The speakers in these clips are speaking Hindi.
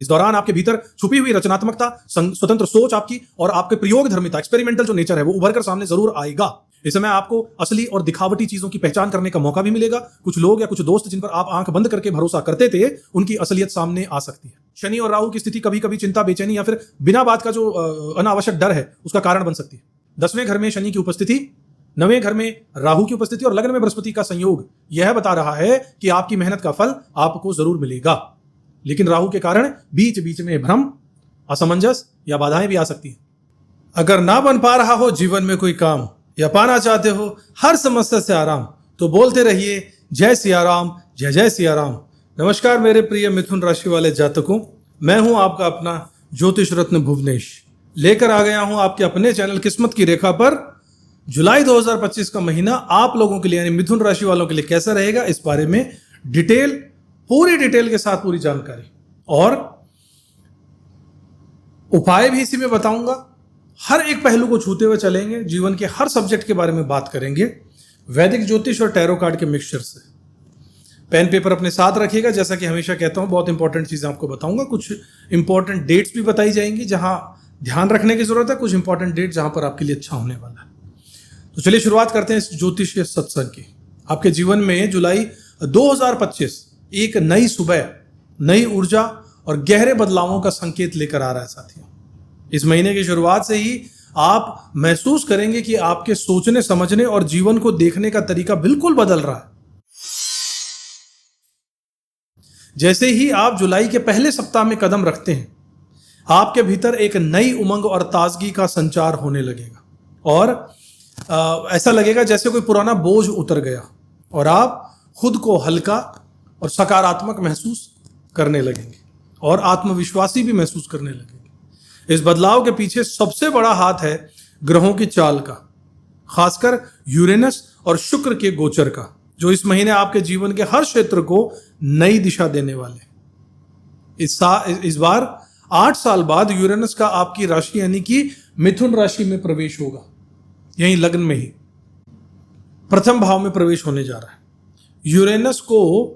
इस दौरान आपके भीतर छुपी हुई रचनात्मकता, स्वतंत्र सोच आपकी और आपके प्रयोगधर्मिता, एक्सपेरिमेंटल जो नेचर है वो उभर कर सामने जरूर आएगा। इस समय आपको असली और दिखावटी चीजों की पहचान करने का मौका भी मिलेगा। कुछ लोग या कुछ दोस्त जिन पर आप आंख बंद करके भरोसा करते थे, उनकी असलियत सामने आ सकती है। शनि और राहु की स्थिति कभी कभी चिंता, बेचैनी या फिर बिना बात का जो अनावश्यक डर है उसका कारण बन सकती है। 10वें घर में शनि की उपस्थिति, 9वें घर में राहु की उपस्थिति और लग्न में बृहस्पति का संयोग यह बता रहा है कि आपकी मेहनत का फल आपको जरूर मिलेगा, लेकिन राहु के कारण बीच बीच में भ्रम, असमंजस या बाधाएं भी आ सकती हैं। अगर ना बन पा रहा हो जीवन में कोई काम या पाना चाहते हो हर समस्या से आराम, तो बोलते रहिए जय सिया राम, जय जय सिया राम। नमस्कार मेरे प्रिय मिथुन राशि वाले जातकों, मैं हूं आपका अपना ज्योतिष रत्न भुवनेश, लेकर आ गया हूं आपके अपने चैनल किस्मत की रेखा पर जुलाई 2025 का महीना आप लोगों के लिए यानी मिथुन राशि वालों के लिए कैसा रहेगा, इस बारे में पूरी डिटेल के साथ पूरी जानकारी और उपाय भी इसी में बताऊंगा। हर एक पहलू को छूते हुए चलेंगे, जीवन के हर सब्जेक्ट के बारे में बात करेंगे वैदिक ज्योतिष और टैरो कार्ड के मिक्सचर से। पेन पेपर अपने साथ रखिएगा, जैसा कि हमेशा कहता हूं बहुत इंपॉर्टेंट चीजें आपको बताऊंगा। कुछ इंपॉर्टेंट डेट्स भी बताई जाएंगी जहां ध्यान रखने की जरूरत है, कुछ इंपॉर्टेंट डेट जहां पर आपके लिए अच्छा होने वाला है। तो चलिए शुरुआत करते हैं इस ज्योतिषीय सत्संग की। आपके जीवन में जुलाई 2025 एक नई सुबह, नई ऊर्जा और गहरे बदलावों का संकेत लेकर आ रहा है साथियों। इस महीने की शुरुआत से ही आप महसूस करेंगे कि आपके सोचने, समझने और जीवन को देखने का तरीका बिल्कुल बदल रहा है। जैसे ही आप जुलाई के पहले सप्ताह में कदम रखते हैं, आपके भीतर एक नई उमंग और ताजगी का संचार होने लगेगा और ऐसा लगेगा जैसे कोई पुराना बोझ उतर गया और आप खुद को हल्का और सकारात्मक महसूस करने लगेंगे और आत्मविश्वासी भी महसूस करने लगेंगे। इस बदलाव के पीछे सबसे बड़ा हाथ है ग्रहों की चाल का, खासकर यूरेनस और शुक्र के गोचर का, जो इस महीने आपके जीवन के हर क्षेत्र को नई दिशा देने वाले। इस बार 8 साल बाद यूरेनस का आपकी राशि यानी कि मिथुन राशि में प्रवेश होगा। यही लग्न में ही प्रथम भाव में प्रवेश होने जा रहा है। यूरेनस को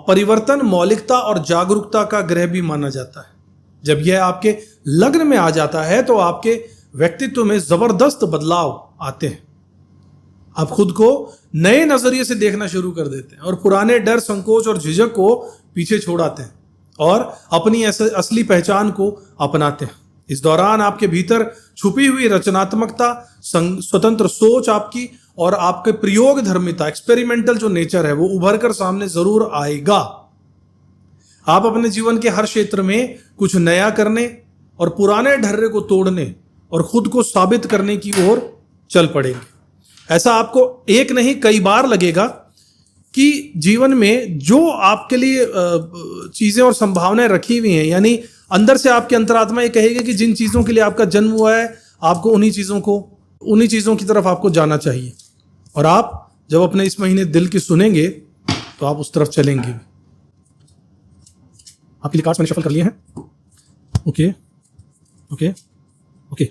परिवर्तन, मौलिकता और जागरूकता का ग्रह भी माना जाता है। जब यह आपके लग्न में आ जाता है तो आपके व्यक्तित्व में जबरदस्त बदलाव आते हैं। आप खुद को नए नजरिए से देखना शुरू कर देते हैं और पुराने डर, संकोच और झिझक को पीछे छोड़ आते हैं और अपनी असली पहचान को अपनाते हैं। इस दौरान आपके भीतर छुपी हुई रचनात्मकता, स्वतंत्र सोच आपकी और आपके प्रयोगधर्मिता, एक्सपेरिमेंटल जो नेचर है वो उभर कर सामने जरूर आएगा। आप अपने जीवन के हर क्षेत्र में कुछ नया करने और पुराने ढर्रे को तोड़ने और खुद को साबित करने की ओर चल पड़ेंगे। ऐसा आपको एक नहीं कई बार लगेगा कि जीवन में जो आपके लिए चीजें और संभावनाएं रखी हुई हैं, यानी अंदर से आपकी अंतरात्मा ये कहेगी कि जिन चीजों के लिए आपका जन्म हुआ है, आपको उन्हीं चीजों की तरफ आपको जाना चाहिए। और आप जब अपने इस महीने दिल की सुनेंगे तो आप उस तरफ चलेंगे। आपके लिए कार्ड्स मैंने शफल कर लिए हैं। ओके।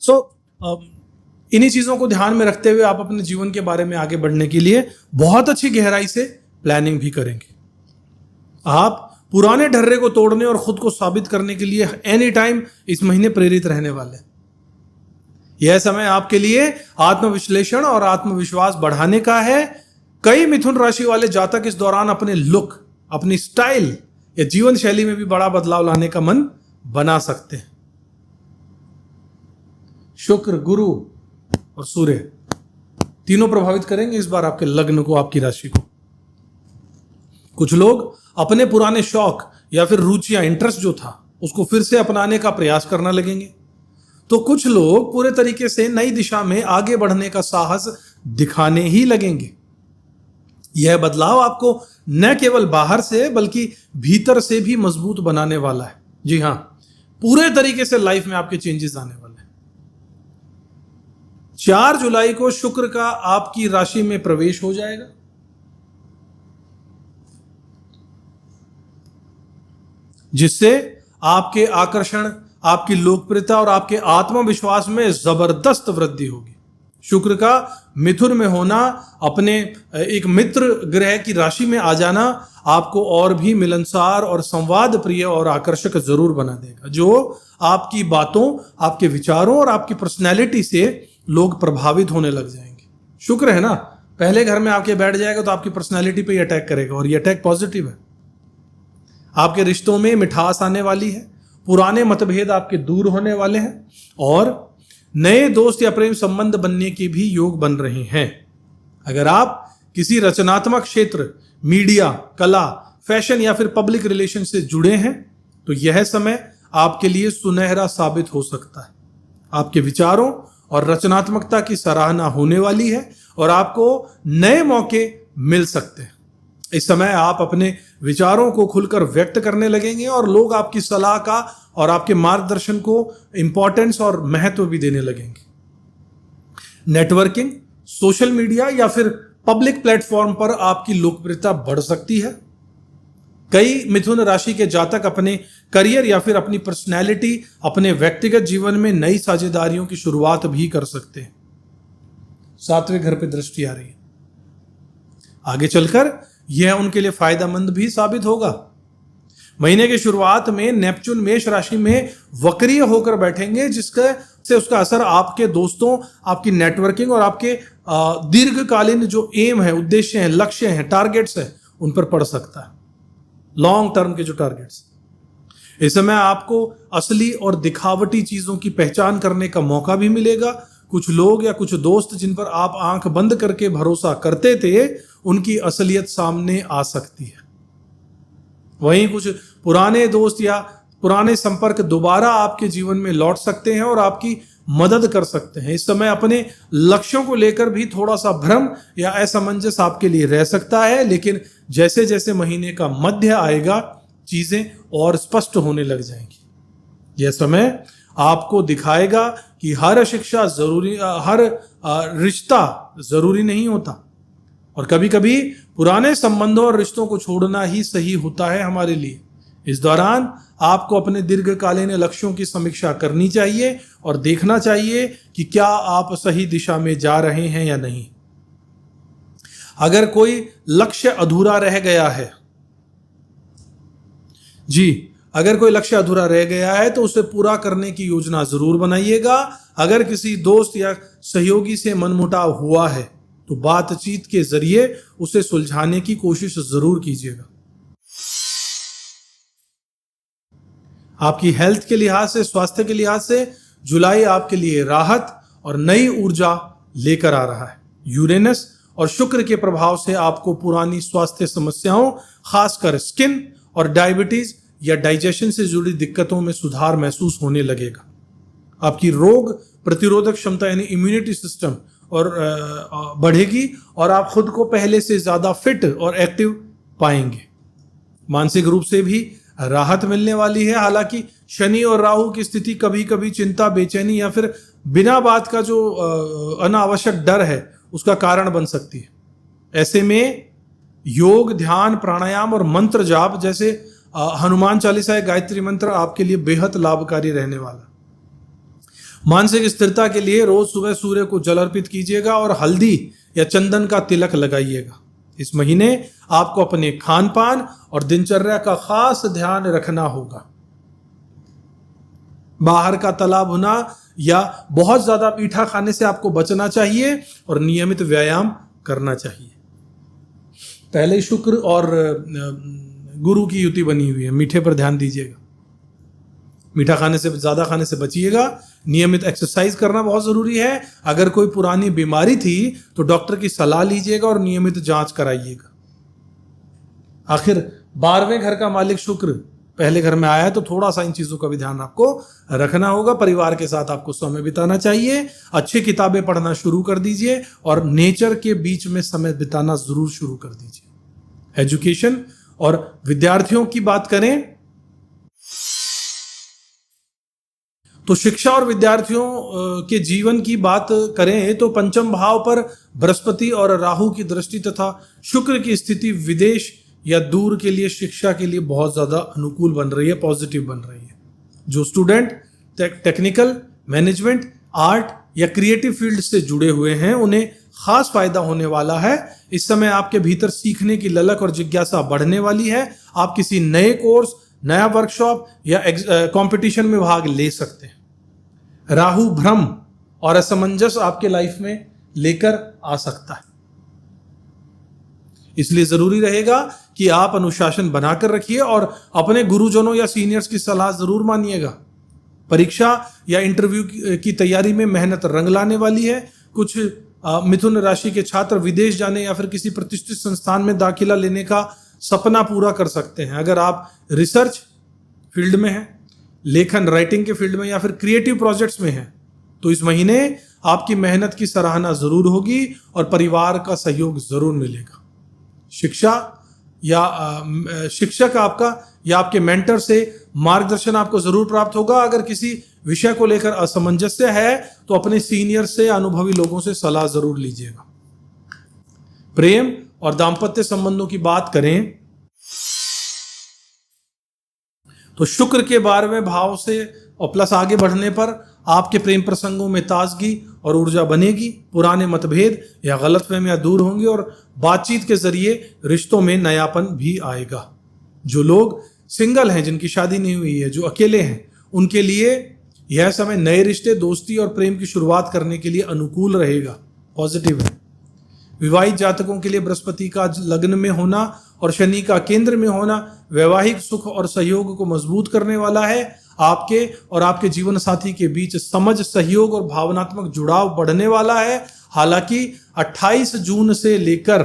सो इन्हीं चीजों को ध्यान में रखते हुए आप अपने जीवन के बारे में आगे बढ़ने के लिए बहुत अच्छी गहराई से प्लानिंग भी करेंगे। आप पुराने ढर्रे को तोड़ने और खुद को साबित करने के लिए एनी टाइम इस महीने प्रेरित रहने वाले। यह समय आपके लिए आत्मविश्लेषण और आत्मविश्वास बढ़ाने का है। कई मिथुन राशि वाले जातक इस दौरान अपने लुक, अपनी स्टाइल या जीवन शैली में भी बड़ा बदलाव लाने का मन बना सकते हैं। शुक्र, गुरु और सूर्य तीनों प्रभावित करेंगे इस बार आपके लग्न को, आपकी राशि को। कुछ लोग अपने पुराने शौक या फिर रुचियां, इंटरेस्ट जो था उसको फिर से अपनाने का प्रयास करना लगेंगे, तो कुछ लोग पूरे तरीके से नई दिशा में आगे बढ़ने का साहस दिखाने ही लगेंगे। यह बदलाव आपको न केवल बाहर से बल्कि भीतर से भी मजबूत बनाने वाला है। जी हां, पूरे तरीके से लाइफ में आपके चेंजेस आने वाले हैं। 4 जुलाई को शुक्र का आपकी राशि में प्रवेश हो जाएगा। जिससे आपके आकर्षण, आपकी लोकप्रियता और आपके आत्मविश्वास में जबरदस्त वृद्धि होगी। शुक्र का मिथुन में होना, अपने एक मित्र ग्रह की राशि में आ जाना आपको और भी मिलनसार और संवाद प्रिय और आकर्षक जरूर बना देगा, जो आपकी बातों, आपके विचारों और आपकी पर्सनैलिटी से लोग प्रभावित होने लग जाएंगे। शुक्र है ना, पहले घर में आके बैठ जाएगा तो आपकी पर्सनैलिटी पे अटैक करेगा, और ये अटैक पॉजिटिव है। आपके रिश्तों में मिठास आने वाली है, पुराने मतभेद आपके दूर होने वाले हैं, और नए दोस्त या प्रेम संबंध बनने के भी योग बन रहे हैं। अगर आप किसी रचनात्मक क्षेत्र, मीडिया, कला, फैशन या फिर पब्लिक रिलेशन से जुड़े हैं तो यह समय आपके लिए सुनहरा साबित हो सकता है। आपके विचारों और रचनात्मकता की सराहना होने वाली है और आपको नए मौके मिल सकते हैं। इस समय आप अपने विचारों को खुलकर व्यक्त करने लगेंगे और लोग आपकी सलाह का और आपके मार्गदर्शन को इंपॉर्टेंस और महत्व भी देने लगेंगे। नेटवर्किंग, सोशल मीडिया या फिर पब्लिक प्लेटफॉर्म पर आपकी लोकप्रियता बढ़ सकती है। कई मिथुन राशि के जातक अपने करियर या फिर अपनी पर्सनैलिटी, अपने व्यक्तिगत जीवन में नई साझेदारियों की शुरुआत भी कर सकते हैं। 7वें घर पे दृष्टि आ रही है, आगे चलकर यह उनके लिए फायदेमंद भी साबित होगा। महीने की शुरुआत में नेपच्यून मेष राशि में वक्रीय होकर बैठेंगे, जिसके से उसका असर आपके दोस्तों, आपकी नेटवर्किंग और आपके दीर्घकालीन जो एम है, उद्देश्य हैं, लक्ष्य हैं, टारगेट्स हैं, उन पर पड़ सकता है। लॉन्ग टर्म के जो टारगेट्स, इस समय आपको असली और दिखावटी चीजों की पहचान करने का मौका भी मिलेगा। कुछ लोग या कुछ दोस्त जिन पर आप आंख बंद करके भरोसा करते थे, उनकी असलियत सामने आ सकती है। वहीं कुछ पुराने दोस्त या पुराने संपर्क दोबारा आपके जीवन में लौट सकते हैं और आपकी मदद कर सकते हैं। इस समय अपने लक्ष्यों को लेकर भी थोड़ा सा भ्रम या असमंजस आपके लिए रह सकता है, लेकिन जैसे जैसे महीने का मध्य आएगा चीजें और स्पष्ट होने लग जाएंगी। यह समय आपको दिखाएगा कि हर शिक्षा जरूरी, हर रिश्ता जरूरी नहीं होता, और कभी कभी पुराने संबंधों और रिश्तों को छोड़ना ही सही होता है हमारे लिए। इस दौरान आपको अपने दीर्घकालीन लक्ष्यों की समीक्षा करनी चाहिए और देखना चाहिए कि क्या आप सही दिशा में जा रहे हैं या नहीं। अगर कोई लक्ष्य अधूरा रह गया है, अगर कोई लक्ष्य अधूरा रह गया है तो उसे पूरा करने की योजना जरूर बनाइएगा। अगर किसी दोस्त या सहयोगी से मनमुटाव हुआ है तो बातचीत के जरिए उसे सुलझाने की कोशिश जरूर कीजिएगा। आपकी हेल्थ के लिहाज से, स्वास्थ्य के लिहाज से जुलाई आपके लिए राहत और नई ऊर्जा लेकर आ रहा है। यूरेनस और शुक्र के प्रभाव से आपको पुरानी स्वास्थ्य समस्याओं, खासकर स्किन और डायबिटीज या डाइजेशन से जुड़ी दिक्कतों में सुधार महसूस होने लगेगा। आपकी रोग प्रतिरोधक क्षमता यानी इम्यूनिटी सिस्टम और बढ़ेगी और आप खुद को पहले से ज्यादा फिट और एक्टिव पाएंगे। मानसिक रूप से भी राहत मिलने वाली है। हालांकि शनि और राहु की स्थिति कभी कभी चिंता, बेचैनी या फिर बिना बात का जो अनावश्यक डर है उसका कारण बन सकती है। ऐसे में योग, ध्यान, प्राणायाम और मंत्र जाप जैसे हनुमान चालीसा या गायत्री मंत्र आपके लिए बेहद लाभकारी रहने वाला। मानसिक स्थिरता के लिए रोज सुबह सूर्य को जल अर्पित कीजिएगा और हल्दी या चंदन का तिलक लगाइएगा। इस महीने आपको अपने खान पान और दिनचर्या का खास ध्यान रखना होगा। बाहर का तला भुना या बहुत ज्यादा मीठा खाने से आपको बचना चाहिए और नियमित व्यायाम करना चाहिए। पहले शुक्र और गुरु की युति बनी हुई है, मीठे पर ध्यान दीजिएगा। मीठा खाने से, ज्यादा खाने से बचिएगा। नियमित एक्सरसाइज करना बहुत जरूरी है। अगर कोई पुरानी बीमारी थी तो डॉक्टर की सलाह लीजिएगा और नियमित जांच कराइएगा। आखिर 12वें घर का मालिक शुक्र पहले घर में आया है तो थोड़ा सा इन चीजों का भी ध्यान आपको रखना होगा। परिवार के साथ आपको समय बिताना चाहिए। अच्छी किताबें पढ़ना शुरू कर दीजिए और नेचर के बीच में समय बिताना जरूर शुरू कर दीजिए। एजुकेशन और विद्यार्थियों की बात करें तो शिक्षा और विद्यार्थियों के जीवन की बात करें तो पंचम भाव पर बृहस्पति और राहु की दृष्टि तथा शुक्र की स्थिति विदेश या दूर के लिए शिक्षा के लिए बहुत ज्यादा अनुकूल बन रही है, पॉजिटिव बन रही है। जो स्टूडेंट टेक्निकल, मैनेजमेंट, आर्ट या क्रिएटिव फील्ड से जुड़े हुए हैं उन्हें खास फायदा होने वाला है। इस समय आपके भीतर सीखने की ललक और जिज्ञासा बढ़ने वाली है। आप किसी नए कोर्स, नया वर्कशॉप या कंपटीशन में भाग ले सकते हैं। राहु भ्रम और असमंजस आपके लाइफ में लेकर आ सकता है, इसलिए जरूरी रहेगा कि आप अनुशासन बनाकर रखिए और अपने गुरुजनों या सीनियर्स की सलाह जरूर मानिएगा। परीक्षा या इंटरव्यू की तैयारी में मेहनत रंग लाने वाली है। कुछ मिथुन राशि के छात्र विदेश जाने या फिर किसी प्रतिष्ठित संस्थान में दाखिला लेने का सपना पूरा कर सकते हैं। अगर आप रिसर्च फील्ड में हैं, लेखन राइटिंग के फील्ड में या फिर क्रिएटिव प्रोजेक्ट्स में हैं, तो इस महीने आपकी मेहनत की सराहना जरूर होगी और परिवार का सहयोग जरूर मिलेगा। शिक्षक आपका या आपके मेंटर से मार्गदर्शन आपको जरूर प्राप्त होगा। अगर किसी विषय को लेकर असमंजस्य है तो अपने सीनियर से, अनुभवी लोगों से सलाह जरूर लीजिएगा। प्रेम और दाम्पत्य संबंधों की बात करें तो शुक्र के 12वें भाव से और प्लस आगे बढ़ने पर आपके प्रेम प्रसंगों में ताजगी और ऊर्जा बनेगी। पुराने मतभेद या गलतफहमियां दूर होंगी और बातचीत के जरिए रिश्तों में नयापन भी आएगा। जो लोग सिंगल हैं, जिनकी शादी नहीं हुई है, जो अकेले हैं, उनके लिए यह समय नए रिश्ते, दोस्ती और प्रेम की शुरुआत करने के लिए अनुकूल रहेगा, पॉजिटिव है। विवाहित जातकों के लिए बृहस्पति का लग्न में होना और शनि का केंद्र में होना वैवाहिक सुख और सहयोग को मजबूत करने वाला है। आपके और आपके जीवन साथी के बीच समझ, सहयोग और भावनात्मक जुड़ाव बढ़ने वाला है। हालांकि 28 जून से लेकर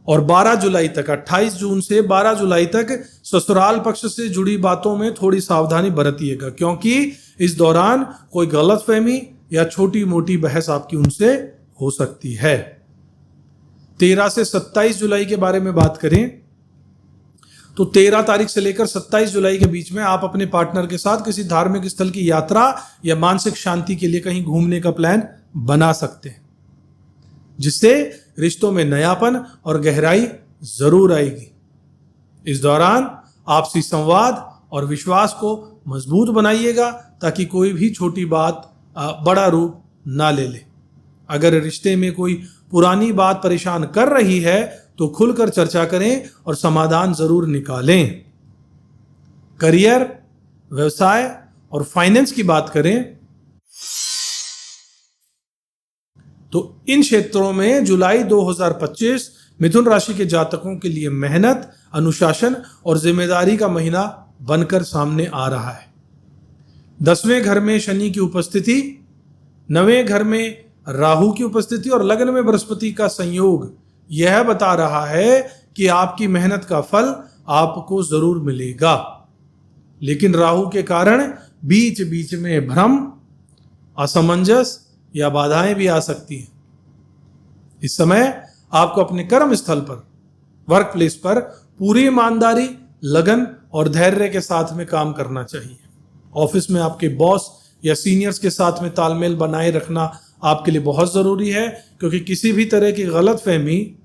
और 12 जुलाई तक, 28 जून से 12 जुलाई तक ससुराल पक्ष से जुड़ी बातों में थोड़ी सावधानी बरतिएगा, क्योंकि इस दौरान कोई गलतफहमी या छोटी मोटी बहस आपकी उनसे हो सकती है। 13 से 27 जुलाई के बारे में बात करें तो 13 तारीख से लेकर 27 जुलाई के बीच में आप अपने पार्टनर के साथ किसी धार्मिक स्थल की यात्रा या मानसिक शांति के लिए कहीं घूमने का प्लान बना सकते हैं, जिससे रिश्तों में नयापन और गहराई जरूर आएगी। इस दौरान आपसी संवाद और विश्वास को मजबूत बनाइएगा ताकि कोई भी छोटी बात बड़ा रूप ना ले ले। अगर रिश्ते में कोई पुरानी बात परेशान कर रही है तो खुलकर चर्चा करें और समाधान जरूर निकालें। करियर, व्यवसाय और फाइनेंस की बात करें तो इन क्षेत्रों में जुलाई 2025 मिथुन राशि के जातकों के लिए मेहनत, अनुशासन और जिम्मेदारी का महीना बनकर सामने आ रहा है। 10वें घर में शनि की उपस्थिति, 9वें घर में राहु की उपस्थिति और लग्न में बृहस्पति का संयोग यह बता रहा है कि आपकी मेहनत का फल आपको जरूर मिलेगा, लेकिन राहु के कारण बीच बीच में भ्रम, असमंजस या बाधाएं भी आ सकती हैं। इस समय आपको अपने कर्म स्थल पर, वर्क प्लेस पर पूरी ईमानदारी, लगन और धैर्य के साथ में काम करना चाहिए। ऑफिस में आपके बॉस या सीनियर्स के साथ में तालमेल बनाए रखना आपके लिए बहुत जरूरी है, क्योंकि किसी भी तरह की गलतफहमी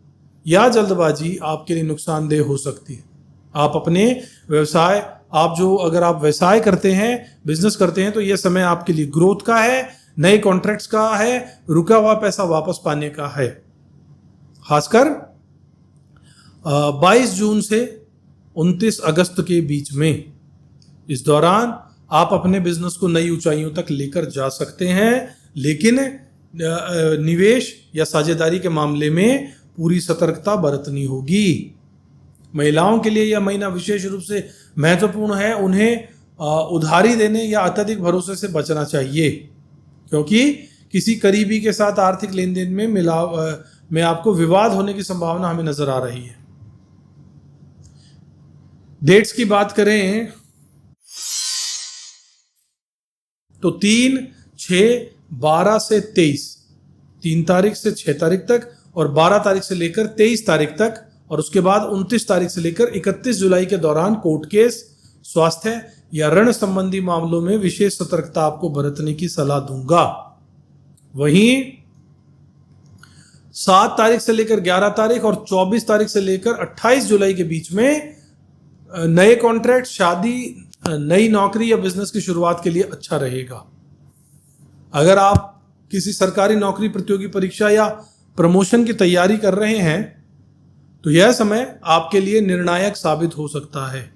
या जल्दबाजी आपके लिए नुकसानदेह हो सकती है। आप अपने व्यवसाय, अगर आप व्यवसाय करते हैं, बिजनेस करते हैं, तो यह समय आपके लिए ग्रोथ का है, नए कॉन्ट्रैक्ट्स का है, रुका हुआ पैसा वापस पाने का है। खासकर 22 जून से 29 अगस्त के बीच में, इस दौरान आप अपने बिजनेस को नई ऊंचाइयों तक लेकर जा सकते हैं, लेकिन निवेश या साझेदारी के मामले में पूरी सतर्कता बरतनी होगी। महिलाओं के लिए यह महीना विशेष रूप से महत्वपूर्ण है। उन्हें उधारी देने या अत्यधिक भरोसे से बचना चाहिए, क्योंकि किसी करीबी के साथ आर्थिक लेन देन में आपको विवाद होने की संभावना हमें नजर आ रही है। डेट्स की बात करें तो 3, 6, 12 से 23, 3 तारीख से 6 तारीख तक और 12 तारीख से लेकर 23 तारीख तक और उसके बाद 29 तारीख से लेकर 31 जुलाई के दौरान कोर्ट केस, स्वास्थ्य या ऋण संबंधी मामलों में विशेष सतर्कता आपको बरतने की सलाह दूंगा। वहीं 7 तारीख से लेकर 11 तारीख और 24 तारीख से लेकर 28 जुलाई के बीच में नए कॉन्ट्रैक्ट, शादी, नई नौकरी या बिजनेस की शुरुआत के लिए अच्छा रहेगा। अगर आप किसी सरकारी नौकरी प्रतियोगी परीक्षा या प्रमोशन की तैयारी कर रहे हैं तो यह समय आपके लिए निर्णायक साबित हो सकता है।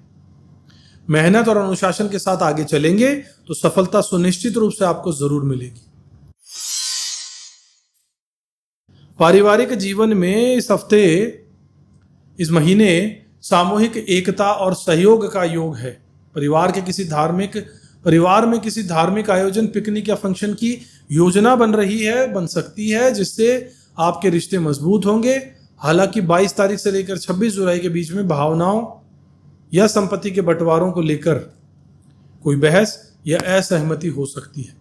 मेहनत और अनुशासन के साथ आगे चलेंगे तो सफलता सुनिश्चित रूप से आपको जरूर मिलेगी। पारिवारिक जीवन में इस महीने सामूहिक एकता और सहयोग का योग है। परिवार में किसी धार्मिक आयोजन, पिकनिक या फंक्शन की योजना बन सकती है, जिससे आपके रिश्ते मजबूत होंगे। हालांकि 22 तारीख से लेकर 26 जुलाई के बीच में भावनाओं या संपत्ति के बंटवारों को लेकर कोई बहस या असहमति हो सकती है।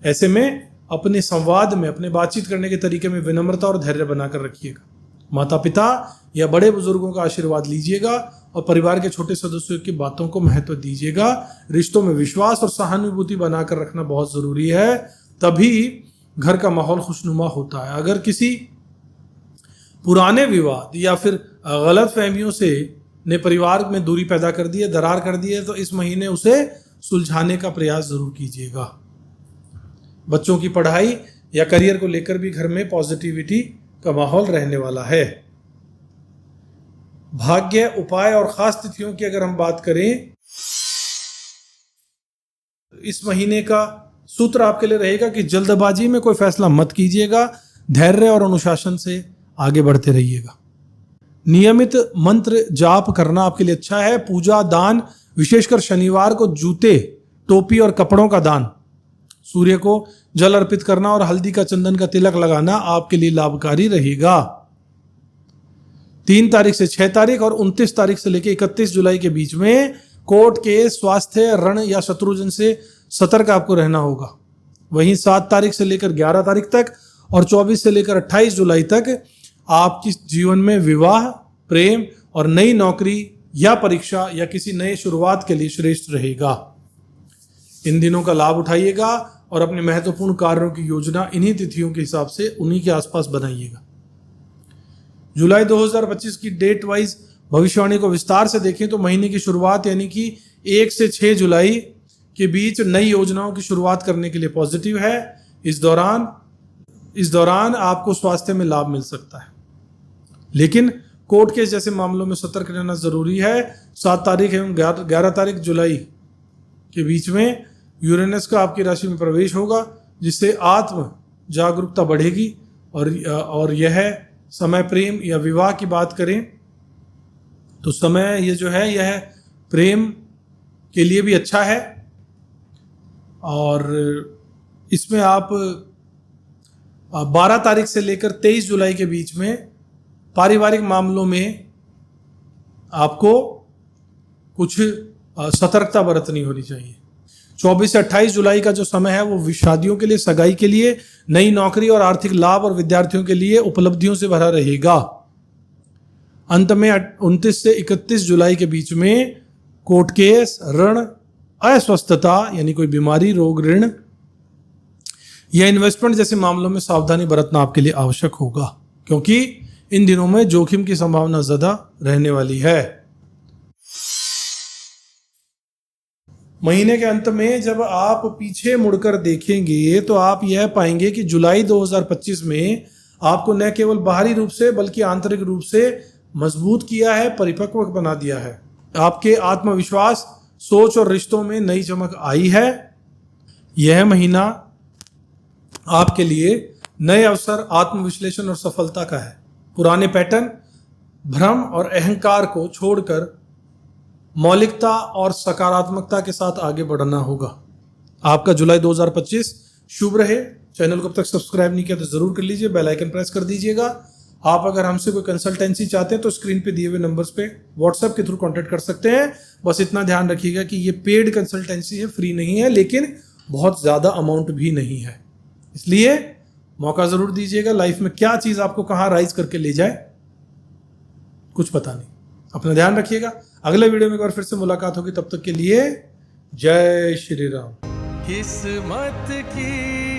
ऐसे में अपने संवाद में, अपने बातचीत करने के तरीके में विनम्रता और धैर्य बनाकर रखिएगा। माता पिता या बड़े बुजुर्गों का आशीर्वाद लीजिएगा और परिवार के छोटे सदस्यों की बातों को महत्व दीजिएगा। रिश्तों में विश्वास और सहानुभूति बनाकर रखना बहुत जरूरी है, तभी घर का माहौल खुशनुमा होता है। अगर किसी पुराने विवाद या फिर गलत फहमियों ने परिवार में दूरी पैदा कर दी है, दरार कर दी है, तो इस महीने उसे सुलझाने का प्रयास जरूर कीजिएगा। बच्चों की पढ़ाई या करियर को लेकर भी घर में पॉजिटिविटी का माहौल रहने वाला है। भाग्य, उपाय और खास तिथियों की अगर हम बात करें, इस महीने का सूत्र आपके लिए रहेगा कि जल्दबाजी में कोई फैसला मत कीजिएगा, धैर्य और अनुशासन से आगे बढ़ते रहिएगा। नियमित मंत्र जाप करना आपके लिए अच्छा है। पूजा, दान, विशेषकर शनिवार को जूते, टोपी और कपड़ों का दान, सूर्य को जल अर्पित करना और हल्दी का, चंदन का तिलक लगाना आपके लिए लाभकारी रहेगा। 3 तारीख से 6 तारीख और 29 तारीख से लेकर 31 जुलाई के बीच में कोर्ट केस, स्वास्थ्य, ऋण या शत्रुजन से सतर्क आपको रहना होगा। वहीं 7 तारीख से लेकर 11 तारीख तक और 24 से लेकर 28 जुलाई तक आपके जीवन में विवाह, प्रेम और नई नौकरी या परीक्षा या किसी नए शुरुआत के लिए श्रेष्ठ रहेगा। इन दिनों का लाभ उठाइएगा और अपने महत्वपूर्ण कार्यों की योजना इन्हीं तिथियों के हिसाब से उन्हीं के आसपास बनाइएगा। जुलाई 2025 की डेट वाइज भविष्यवाणी को विस्तार से देखें तो महीने की शुरुआत यानी कि 1 से 6 जुलाई के बीच नई योजनाओं की शुरुआत करने के लिए पॉजिटिव है। इस दौरान आपको स्वास्थ्य में लाभ मिल सकता है, लेकिन कोर्ट केस जैसे मामलों में सतर्क रहना जरूरी है। 7 तारीख एवं 11 तारीख जुलाई के बीच में यूरेनस का आपकी राशि में प्रवेश होगा, जिससे आत्म जागरूकता बढ़ेगी और यह समय, प्रेम या विवाह की बात करें तो समय यह प्रेम के लिए भी अच्छा है। और इसमें आप 12 तारीख से लेकर 23 जुलाई के बीच में पारिवारिक मामलों में आपको कुछ सतर्कता बरतनी होनी चाहिए। 24 से 28 जुलाई का जो समय है वो शादियों के लिए, सगाई के लिए, नई नौकरी और आर्थिक लाभ और विद्यार्थियों के लिए उपलब्धियों से भरा रहेगा। अंत में 29 से 31 जुलाई के बीच में कोर्ट केस, ऋण, अस्वस्थता यानी कोई बीमारी, रोग, ऋण या इन्वेस्टमेंट जैसे मामलों में सावधानी बरतना आपके लिए आवश्यक होगा, क्योंकि इन दिनों में जोखिम की संभावना ज्यादा रहने वाली है। महीने के अंत में जब आप पीछे मुड़कर देखेंगे तो आप यह पाएंगे कि जुलाई 2025 में आपको न केवल बाहरी रूप से बल्कि आंतरिक रूप से मजबूत किया है, परिपक्व बना दिया है। आपके आत्मविश्वास, सोच और रिश्तों में नई चमक आई है। यह महीना आपके लिए नए अवसर, आत्मविश्लेषण और सफलता का है। पुराने पैटर्न, भ्रम और अहंकार को छोड़कर मौलिकता और सकारात्मकता के साथ आगे बढ़ना होगा। आपका जुलाई 2025 शुभ रहे। चैनल को अब तक सब्सक्राइब नहीं किया तो जरूर कर लीजिए, बेल आइकन प्रेस कर दीजिएगा। आप अगर हमसे कोई कंसल्टेंसी चाहते हैं तो स्क्रीन पे दिए हुए नंबर्स पे व्हाट्सएप के थ्रू कांटेक्ट कर सकते हैं। बस इतना ध्यान रखिएगा कि ये पेड कंसल्टेंसी है, फ्री नहीं है, लेकिन बहुत ज़्यादा अमाउंट भी नहीं है, इसलिए मौका ज़रूर दीजिएगा। लाइफ में क्या चीज़ आपको कहाँ राइज करके ले जाए कुछ पता नहीं। अपना ध्यान रखिएगा। अगले वीडियो में एक बार फिर से मुलाकात होगी, तब तक के लिए जय श्री राम। किस्मत की